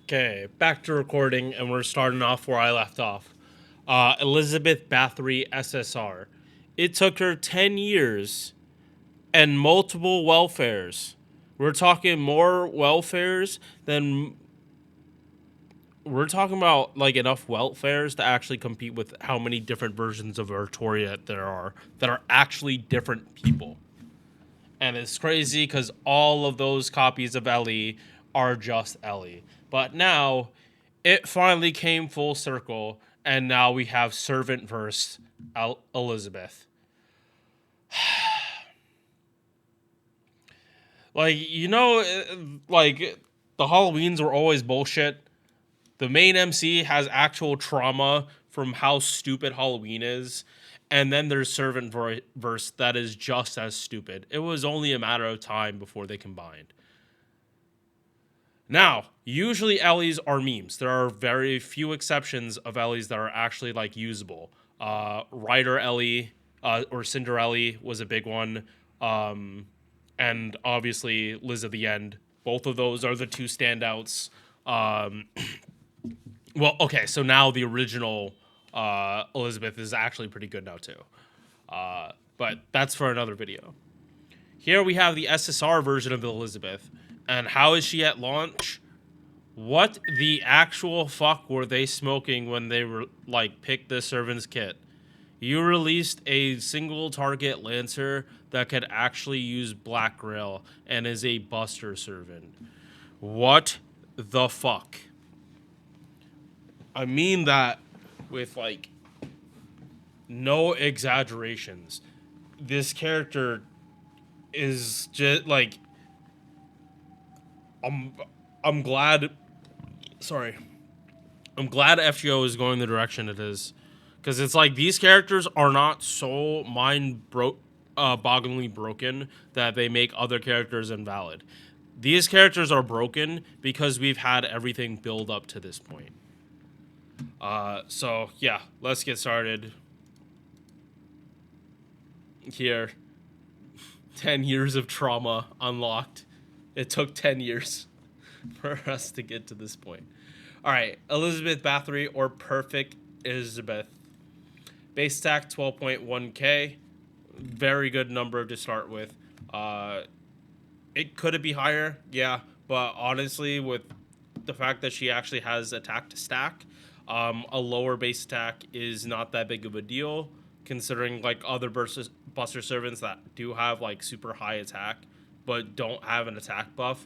Okay, back to recording, and we're starting off where I left off. Elizabeth Bathory, SSR. It took her 10 years and multiple welfares. We're talking more welfares than. We're talking about like enough welfares to actually compete with how many different versions of Artoria there are that are actually different people. And it's crazy because all of those copies of Ellie are just Ellie. But now it finally came full circle, and now we have Servant verse Elizabeth. Like the Halloweens were always bullshit. The main MC has actual trauma from how stupid Halloween is. And then there's Servant verse that is just as stupid. It was only a matter of time before they combined. Now, usually Ellie's are memes. There are very few exceptions of Ellie's that are actually like usable. Rider Ellie or Cinderella was a big one. And obviously Liz at the end. Both of those are the two standouts. Well, okay, so now the original Elizabeth is actually pretty good now too. But that's for another video. Here we have the SSR version of Elizabeth. And how is she at launch? What the actual fuck were they smoking when they were like picked the servant's kit? You released a single target Lancer that could actually use Black Grail and is a Buster servant. What the fuck? I mean that with like no exaggerations. This character is just like I'm glad. Sorry, I'm glad FGO is going the direction it is, because it's like these characters are not so bogglingly broken that they make other characters invalid. These characters are broken because we've had everything build up to this point. So yeah, let's get started. Here, 10 years of trauma unlocked. It took 10 years for us to get to this point. All right, Elizabeth Bathory or Perfect Elizabeth. Base stack 12.1k. Very good number to start with. Could it be higher? Yeah, but honestly, with the fact that she actually has attack to stack, a lower base stack is not that big of a deal, considering like other Buster servants that do have like super high attack, but don't have an attack buff.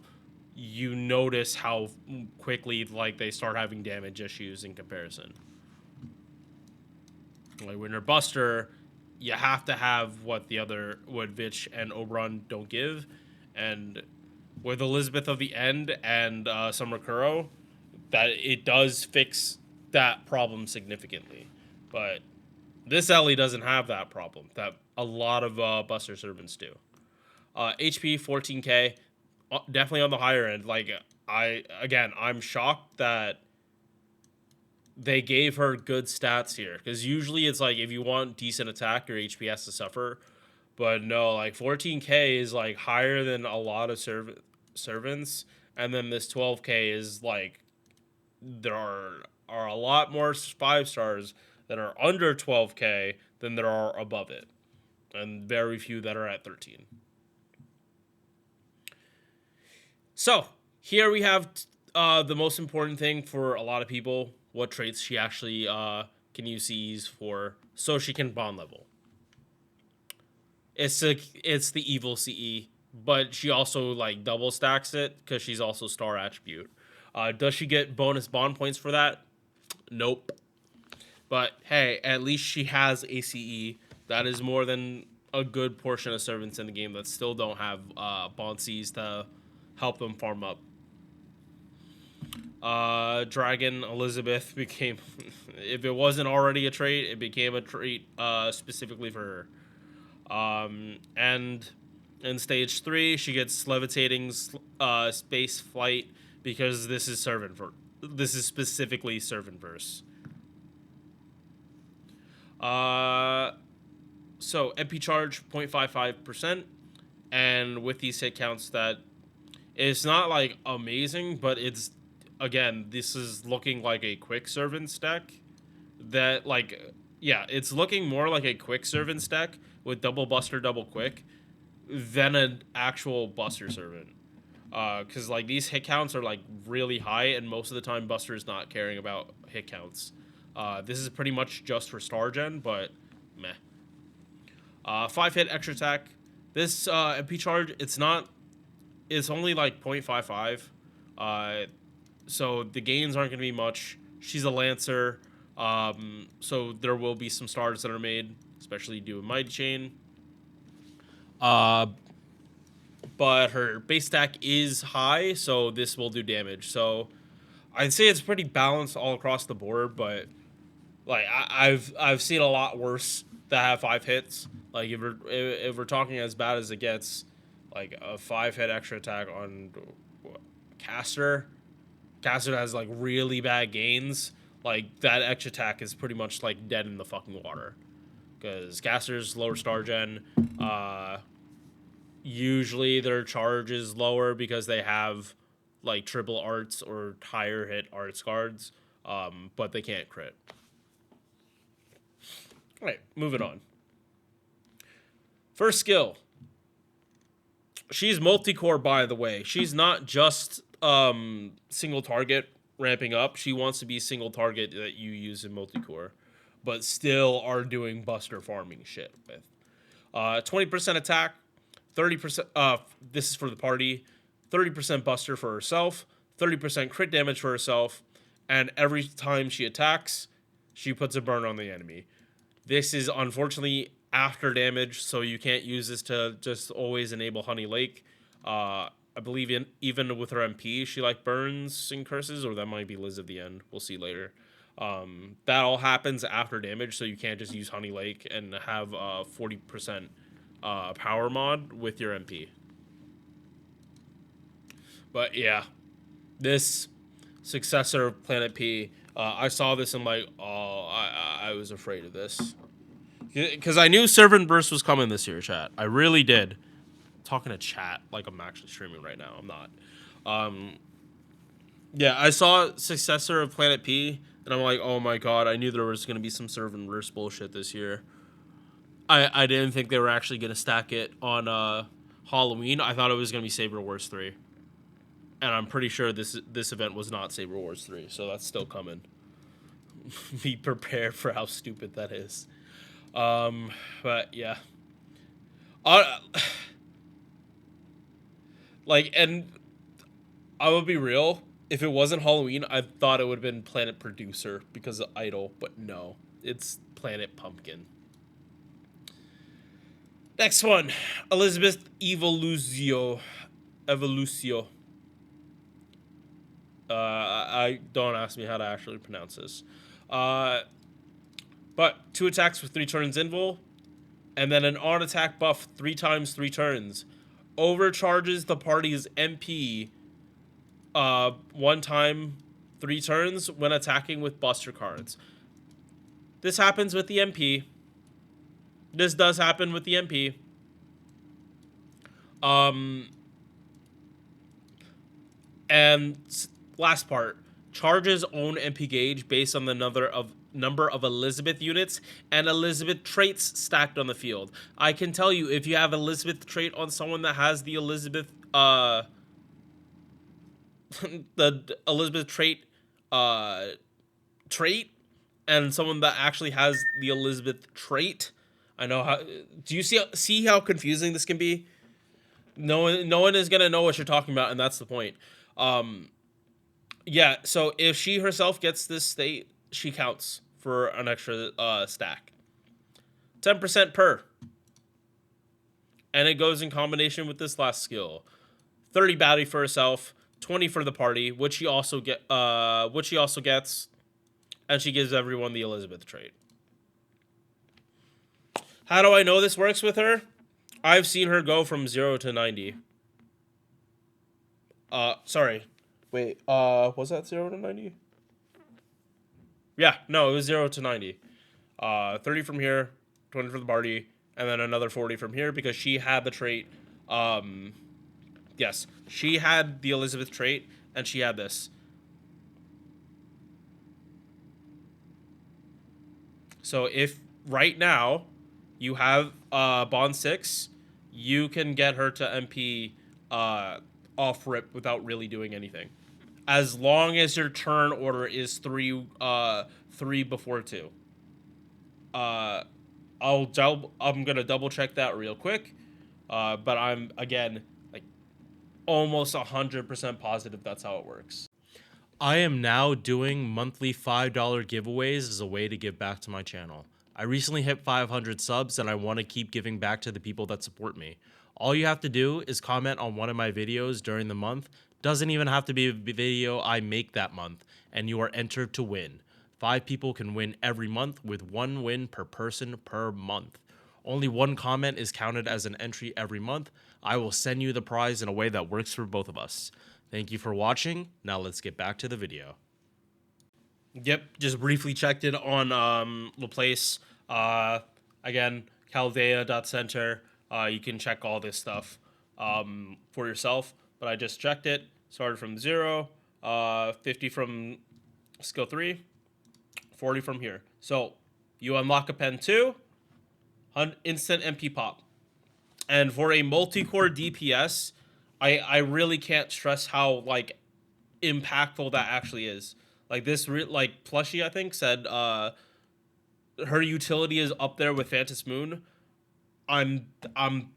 You notice how quickly like they start having damage issues in comparison. Like when you're Buster, you have to have what Vitch and Oberon don't give, and with Elizabeth of the End and Summer Kuro, that it does fix that problem significantly. But this Ellie doesn't have that problem that a lot of Buster servants do. HP 14k, definitely on the higher end. Like I'm shocked that they gave her good stats here, because usually it's like if you want decent attack, your HP has to suffer. But no, like 14k is like higher than a lot of servants, and then this 12k is like there are a lot more 5 stars that are under 12k than there are above it, and very few that are at 13. So here we have the most important thing for a lot of people: what traits she actually can use CEs for, so she can bond level. It's the evil CE, but she also like double stacks it because she's also star attribute. Does she get bonus bond points for that? Nope. But hey, at least she has a CE. That is more than a good portion of servants in the game that still don't have bond Cs to help them farm up. Dragon Elizabeth became, if it wasn't already a trait, it became a trait specifically for her. And in stage 3, she gets levitating space flight, because this is specifically servant verse. So MP charge 0.55%, and with these hit counts, that it's not like amazing, but it's again, this is looking like a quick servant stack. That like, yeah, it's looking more like a quick servant stack with double buster, double quick, than an actual buster servant. Because like these hit counts are like really high, and most of the time Buster is not caring about hit counts. This is pretty much just for star gen, but meh. 5 hit extra attack. This MP charge, it's only like 0.55. So the gains aren't going to be much. She's a Lancer, so there will be some stars that are made, especially due to Mighty Chain. But her base stack is high, so this will do damage. So I'd say it's pretty balanced all across the board, but like I've seen a lot worse that have 5 hits. Like if we're talking as bad as it gets, like a 5 hit extra attack on Caster. Caster has like really bad gains. Like that extra attack is pretty much like dead in the fucking water. Because Caster's lower star gen, usually their charge is lower because they have like triple arts or higher hit arts cards, but they can't crit. All right, moving on. First skill. She's multi-core, by the way. She's not just single target ramping up. She wants to be single target that you use in multi-core, but still are doing buster farming shit with. 20% attack, 30%. This is for the party. 30% buster for herself, 30% crit damage for herself, and every time she attacks, she puts a burn on the enemy. This is unfortunately after damage, so you can't use this to just always enable Honey Lake. I believe even with her MP, she like burns and curses, or that might be Liz at the end. We'll see later. That all happens after damage, so you can't just use Honey Lake and have 40% power mod with your MP. But yeah, this successor of Planet P, I saw this and like, oh, I was afraid of this. Because I knew Servant Burst was coming this year, chat. I really did. I'm talking to chat like I'm actually streaming right now. I'm not. Yeah, I saw successor of Planet P, and I'm like, oh my god, I knew there was going to be some Servant Burst bullshit this year. I didn't think they were actually going to stack it on Halloween. I thought it was going to be Saber Wars 3. And I'm pretty sure this event was not Saber Wars 3, so that's still coming. Be prepared for how stupid that is. But yeah. Like, and I will be real, if it wasn't Halloween, I thought it would have been Planet Producer because of Idol, but no, it's Planet Pumpkin. Next one, Elizabeth Evolucio. I don't ask me how to actually pronounce this. But 2 attacks for 3 turns invul, and then an on attack buff 3 times 3 turns. Overcharges the party's MP 1 time 3 turns when attacking with buster cards. This happens with the MP. This does happen with the MP. And last part, charges own MP gauge based on the number of Elizabeth units and Elizabeth traits stacked on the field. I can tell you, if you have Elizabeth trait on someone that has the Elizabeth the Elizabeth trait and someone that actually has the Elizabeth trait, I know how. Do you see how confusing this can be? No one is gonna know what you're talking about, and that's the point. Yeah, so if she herself gets this state, she counts for an extra stack. 10% per. And it goes in combination with this last skill. 30 battery for herself, 20 for the party, which she also gets, and she gives everyone the Elizabeth trait. How do I know this works with her? I've seen her go from 0 to 90. Sorry. Wait, was that 0 to 90? Yeah, no, it was 0 to 90. 30 from here, 20 for the party, and then another 40 from here because she had the trait. Yes, she had the Elizabeth trait, and she had this. So if right now you have Bond 6, you can get her to MP off rip without really doing anything. As long as your turn order is 3 before 2. Uh I'm gonna double check that real quick. But I'm again like almost 100% positive that's how it works. I am now doing monthly $5 giveaways as a way to give back to my channel. I recently hit 500 subs and I want to keep giving back to the people that support me. All you have to do is comment on one of my videos during the month. Doesn't even have to be a video I make that month, and you are entered to win. 5 people can win every month with 1 win per person per month. Only 1 comment is counted as an entry every month. I will send you the prize in a way that works for both of us. Thank you for watching. Now let's get back to the video. Yep, just briefly checked it on Laplace. Again, Chaldea.center. You can check all this stuff for yourself. But I just checked it. Started from 0, 50 from skill 3, 40 from here. So you unlock a pen 2, instant MP pop. And for a multi-core DPS, I really can't stress how like impactful that actually is. Like this, like Plushy I think said, her utility is up there with Phantom Moon. I'm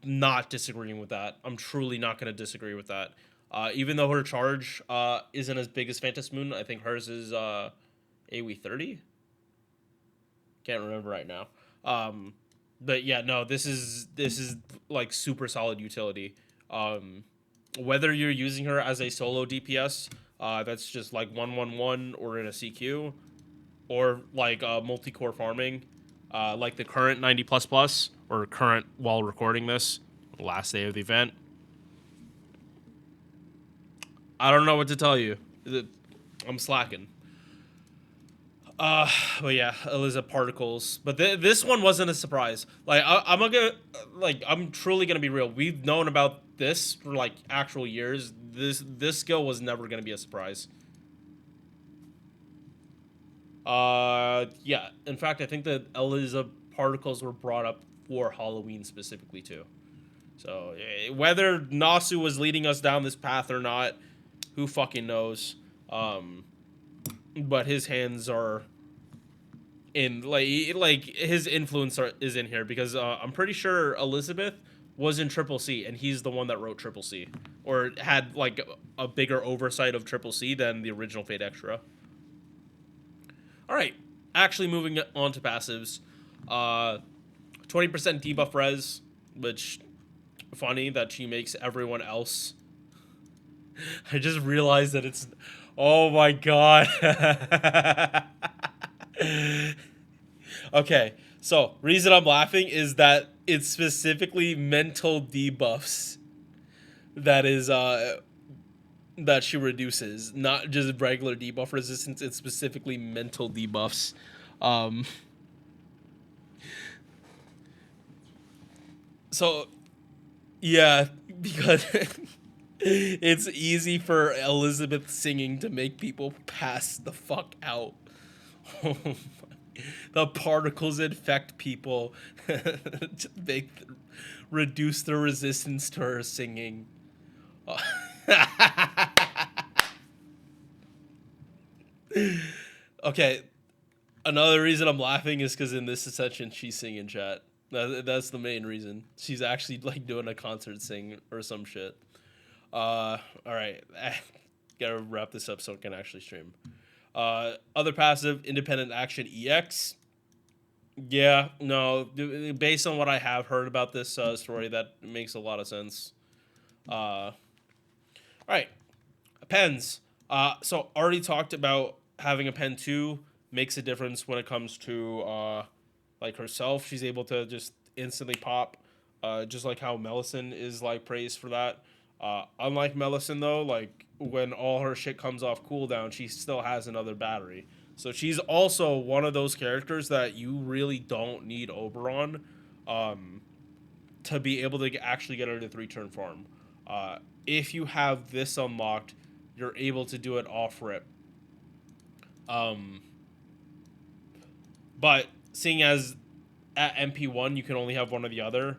not disagreeing with that. I'm truly not going to disagree with that. Even though her charge isn't as big as Phantom Moon, I think hers is AoE 30. Can't remember right now. But yeah, no, this is like super solid utility. Whether you're using her as a solo DPS, that's just like 1-1-1 or in a CQ, or like multi-core farming, like the current 90++, or current while recording this, last day of the event. I don't know what to tell you. I'm slacking. But yeah, Elizabeth particles. But this one wasn't a surprise. Like I'm truly gonna be real. We've known about this for like actual years. This skill was never gonna be a surprise. Yeah. In fact, I think that Elizabeth particles were brought up for Halloween specifically too. So whether Nasu was leading us down this path or not, who fucking knows? But his hands are in like his influence is in here, because I'm pretty sure Elizabeth was in Triple C, and he's the one that wrote Triple C, or had like a bigger oversight of Triple C than the original Fate Extra. All right, actually moving on to passives. 20% debuff res, which funny that she makes everyone else. I just realized that it's, oh my god. Okay, so reason I'm laughing is that it's specifically mental debuffs that is that she reduces, not just regular debuff resistance. It's specifically mental debuffs. So yeah, because it's easy for Elizabeth singing to make people pass the fuck out. The particles infect people, reduce the resistance to her singing. Okay, another reason I'm laughing is because in this session she's singing, chat. That's the main reason. She's actually like doing a concert sing or some shit. All right, gotta wrap this up so I can actually stream. Other passive, independent action EX. Yeah, no, based on what I have heard about this story, that makes a lot of sense. All right, pens. So already talked about having a pen 2 makes a difference when it comes to like herself. She's able to just instantly pop, just like how Melisande is like praised for that. Unlike Melisande though, like when all her shit comes off cooldown, she still has another battery. So she's also one of those characters that you really don't need Oberon to be able to actually get her to 3-turn farm. If you have this unlocked, you're able to do it off rip. But seeing as at MP1 you can only have one or the other,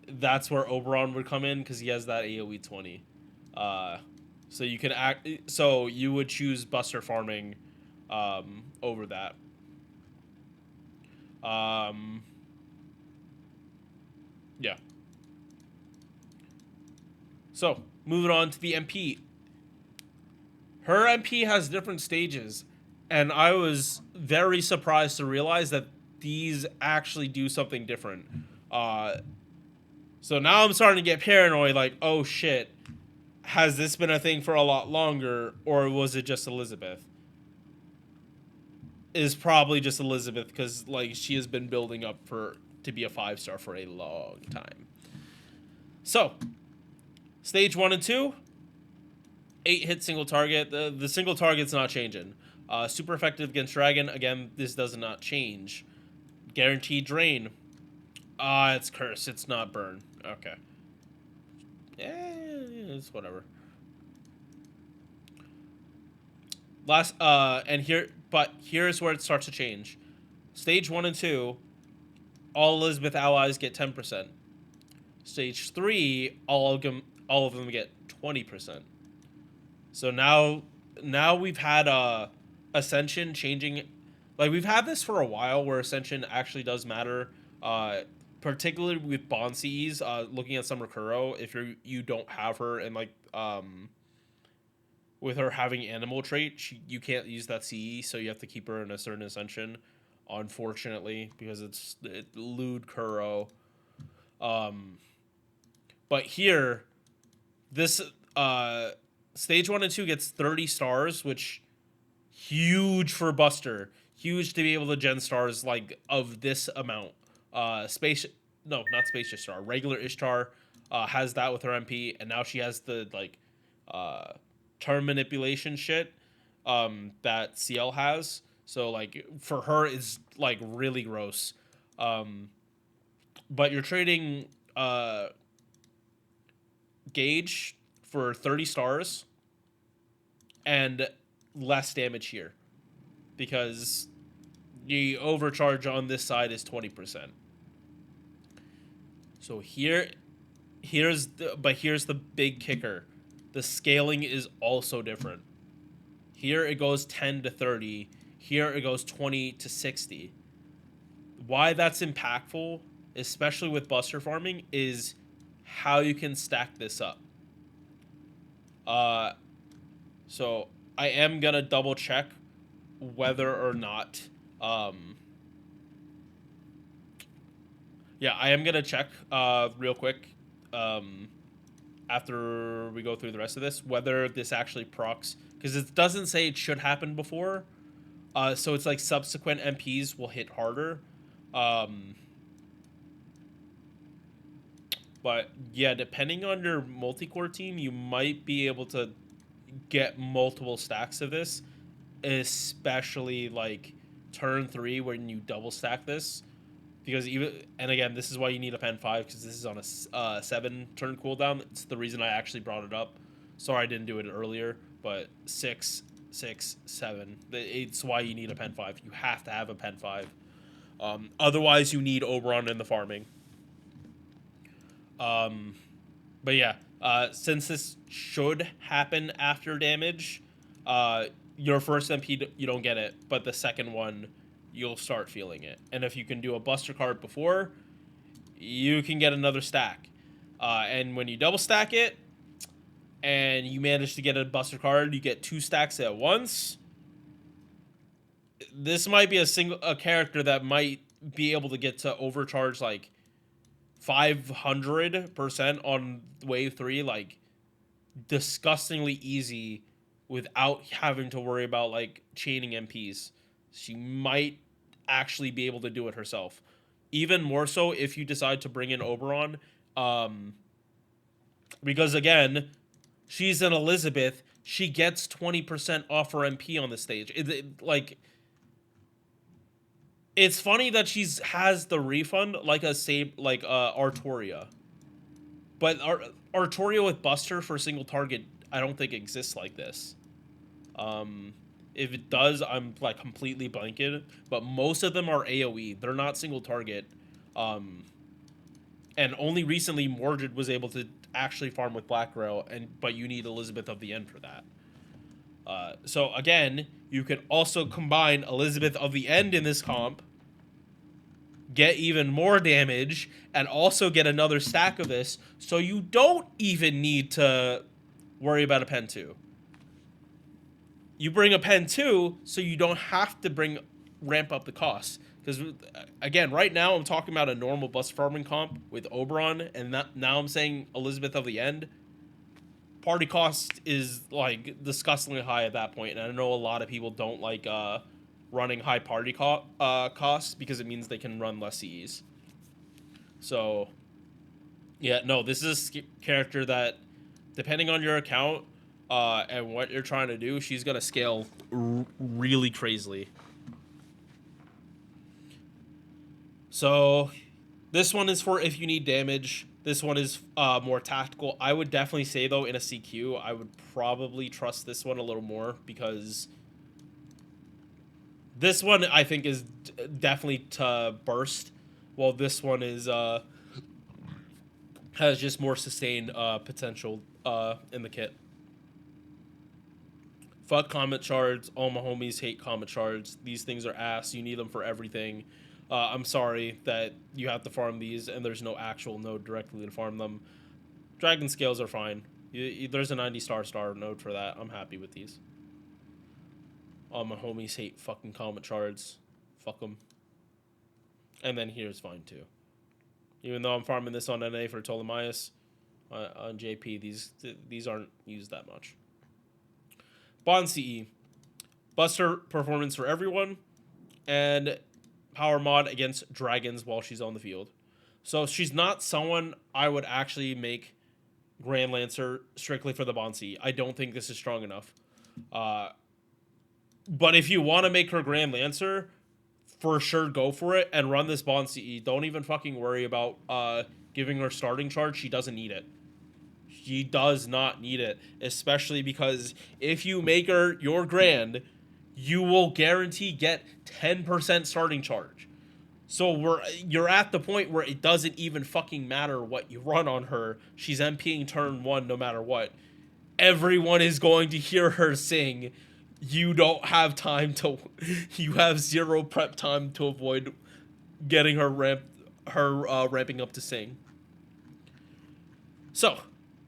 that's where Oberon would come in because he has that AoE 20. So you can act. So you would choose Buster farming over that. Yeah. So moving on to the MP. Her MP has different stages, and I was very surprised to realize that these actually do something different. So now I'm starting to get paranoid, like, oh shit, has this been a thing for a lot longer, or was it just Elizabeth? Is probably just Elizabeth because like she has been building up for to be a 5-star for a long time. So, stage 1 and 2, 8-hit single target. The single target's not changing. Super effective against Dragon. Again, this does not change. Guaranteed drain. It's curse. It's not burn. Okay. It's whatever. But here's where it starts to change. Stage 1 and 2, all Elizabeth allies get 10%. Stage 3, all of them get 20%. So now we've had Ascension changing. Like, we've had this for a while where Ascension actually does matter. Particularly with Bond CEs, looking at Summer Kuro, if you don't have her and like with her having animal trait, you can't use that CE, so you have to keep her in a certain Ascension, unfortunately, because it's lewd Kuro. But here, this stage 1 and 2 gets 30 stars, which huge for Buster. Huge to be able to gen stars like of this amount. Not Spacious Star. Regular Ishtar has that with her MP, and now she has the like turn manipulation shit that CL has. So like for her it's like really gross. But you're trading Gauge for 30 stars and less damage here because the overcharge on this side is 20%. So here's the big kicker. The scaling is also different. Here it goes 10 to 30. Here it goes 20 to 60. Why that's impactful, especially with Buster farming, is how you can stack this up. So I am gonna double check whether or not yeah, I am gonna check real quick after we go through the rest of this whether this actually procs, because it doesn't say it should happen before, so it's like subsequent MPs will hit harder. But yeah, depending on your multi-core team, you might be able to get multiple stacks of this, especially like turn 3 when you double stack this. Because and again, this is why you need a pen 5, because this is on a 7 turn cooldown. It's the reason I actually brought it up. Sorry I didn't do it earlier, but 6, 6, 7. It's why you need a pen 5. You have to have a pen 5. Otherwise, you need Oberon in the farming. But yeah, since this should happen after damage, your first MP you don't get it, but the second one you'll start feeling it. And if you can do a Buster card before, you can get another stack. And when you double stack it, and you manage to get a Buster card, you get 2 stacks at once. This might be a character that might be able to get to overcharge like 500% on wave 3, like disgustingly easy without having to worry about like chaining MPs. She might actually be able to do it herself. Even more so if you decide to bring in Oberon, because again, she's an Elizabeth. She gets 20% off her MP on the stage. It's funny that she's has the refund like Artoria, but Artoria with Buster for single target I don't think exists like this. If it does, I'm like completely blanket. But most of them are AoE. They're not single target. And only recently Mordred was able to actually farm with Black Rail, but you need Elizabeth of the End for that. So again, you can also combine Elizabeth of the End in this comp, get even more damage, and also get another stack of this, so you don't even need to worry about a pen 2. You bring a pen 2, so you don't have to ramp up the cost. Because, again, right now I'm talking about a normal bus farming comp with Oberon, and now I'm saying Elizabeth of the End. Party cost is, like, disgustingly high at that point, and I know a lot of people don't like running high party costs because it means they can run less CEs. So, yeah, no, this is a character that, depending on your account and what you're trying to do, she's going to scale really crazily. So, this one is for if you need damage. This one is more tactical. I would definitely say, though, in a CQ, I would probably trust this one a little more because this one, I think, is definitely to burst, while this one is has just more sustained potential in the kit. Fuck comet shards. All my homies hate comet shards. These things are ass. You need them for everything. I'm sorry that you have to farm these and there's no actual node directly to farm them. Dragon scales are fine. There's a 90 star node for that. I'm happy with these. All my homies hate fucking comet shards. Fuck them. And then here's fine too. Even though I'm farming this on NA for Ptolemaeus, on JP, these aren't used that much. Bond CE. Buster performance for everyone. And power mod against dragons while she's on the field. So she's not someone I would actually make Grand Lancer strictly for the Bond CE. I don't think this is strong enough. But if you want to make her Grand Lancer, for sure go for it and run this Bond CE. Don't even fucking worry about giving her starting charge. She doesn't need it. She does not need it. Especially because if you make her your Grand, you will guarantee get 10% starting charge. So you're at the point where it doesn't even fucking matter what you run on her. She's MPing turn 1 no matter what. Everyone is going to hear her sing. You don't have time to... You have zero prep time to avoid getting her ramping up to sing. So,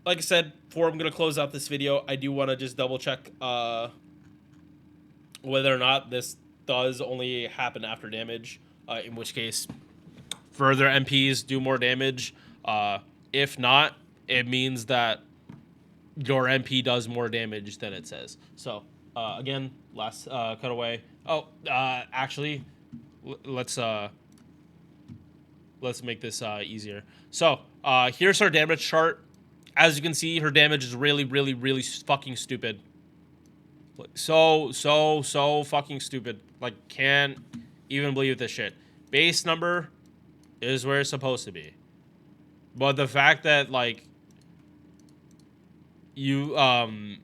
like I said, before I'm going to close out this video, I do want to just double check whether or not this does only happen after damage, in which case further MPs do more damage. If not, it means that your MP does more damage than it says. So, again, last cutaway. Oh, actually, let's make this easier. So, here's her damage chart. As you can see, her damage is really, really, really fucking stupid. So fucking stupid. Like, can't even believe this shit. Base number is where it's supposed to be. But the fact that, like, the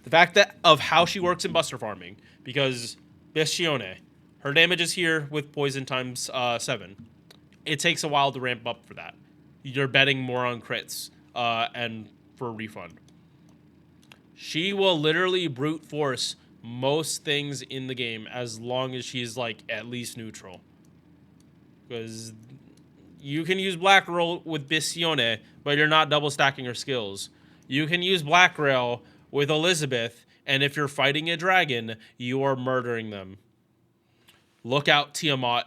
fact that of how she works in Buster farming, because Bestione, her damage is here with poison times 7. It takes a while to ramp up for that. You're betting more on crits and for a refund. She will literally brute force most things in the game as long as she's, like, at least neutral. Because you can use Black Rail with Bestione, but you're not double stacking her skills. You can use Black Rail with Elizabeth, and if you're fighting a dragon, you are murdering them. Look out, Tiamat.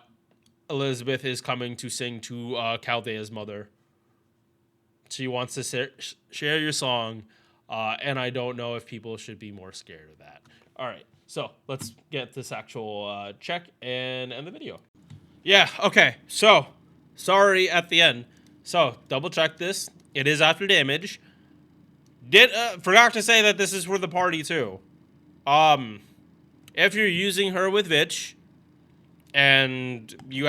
Elizabeth is coming to sing to Chaldea's mother. She wants to share your song, and I don't know if people should be more scared of that. All right, so let's get this actual check and end the video. Yeah, okay, so sorry at the end. So double check this. It is after damage. Forgot to say that this is for the party too. If you're using her with Vitch, and you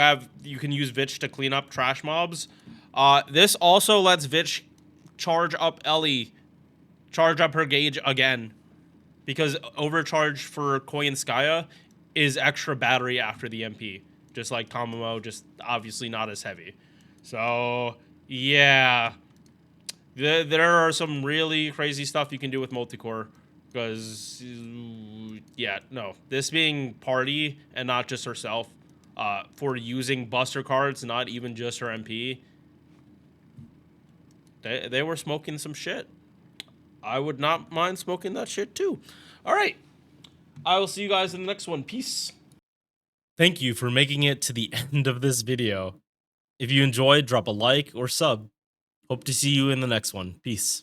can use Vitch to clean up trash mobs. This also lets Vitch charge up Ellie, charge up her gauge again. because overcharge for Koyanskaya is extra battery after the MP, just like Tamamo, just obviously not as heavy. So yeah, there are some really crazy stuff you can do with multicore. Because yeah, no, this being party and not just herself, for using Buster cards, not even just her MP, they were smoking some shit. I would not mind smoking that shit too. All right, I will see you guys in the next one. Peace. Thank you for making it to the end of this video. If you enjoyed, drop a like or sub. Hope to see you in the next one. Peace.